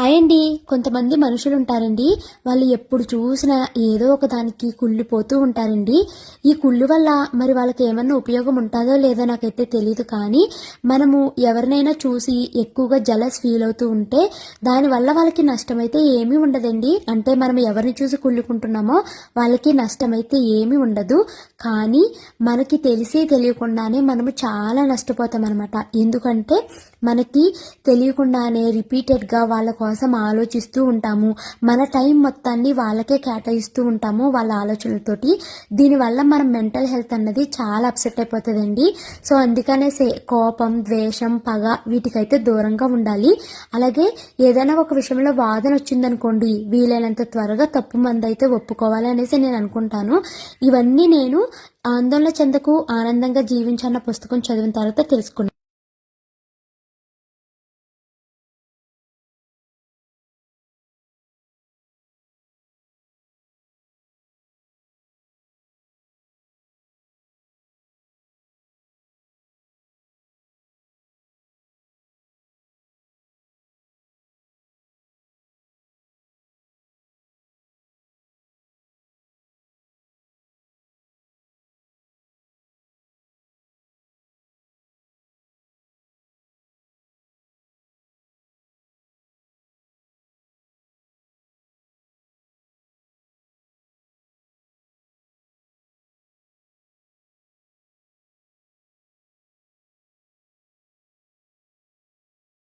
అండి కొంతమంది మనుషులు ఉంటారండి. వాళ్ళు ఎప్పుడు చూసినా ఏదో ఒక దానికి కుళ్ళిపోతూ ఉంటారండి. ఈ కుళ్ళు వల్ల మరి వాళ్ళకి ఏమన్నా ఉపయోగం ఉంటుందో లేదో నాకైతే తెలియదు. కానీ మనము ఎవరినైనా చూసి ఎక్కువగా జలస్ ఫీల్ అవుతూ ఉంటే దానివల్ల వాళ్ళకి నష్టమైతే ఏమీ ఉండదండి. అంటే మనం ఎవరిని చూసి కుళ్ళుకుంటున్నామో వాళ్ళకి నష్టమైతే ఏమీ ఉండదు. కానీ మనకి తెలిసి తెలియకుండానే మనము చాలా నష్టపోతాం అనమాట. ఎందుకంటే మనకి తెలియకుండానే రిపీటెడ్గా వాళ్ళ కోసం ఆలోచిస్తూ ఉంటాము. మన టైం మొత్తాన్ని వాళ్ళకే కేటాయిస్తూ ఉంటాము వాళ్ళ ఆలోచనలతోటి. దీనివల్ల మన మెంటల్ హెల్త్ అన్నది చాలా అప్సెట్ అయిపోతుందండి. సో అందుకనే కోపం, ద్వేషం, పగ వీటికైతే దూరంగా ఉండాలి. అలాగే ఏదైనా ఒక విషయంలో వాదన వచ్చిందనుకోండి, వీలైనంత త్వరగా తప్పు మందైతే ఒప్పుకోవాలి అనేసి నేను అనుకుంటాను. ఇవన్నీ నేను ఆందోళన చెందకు ఆనందంగా జీవించన్న పుస్తకం చదివిన తర్వాత తెలుసుకున్నాను.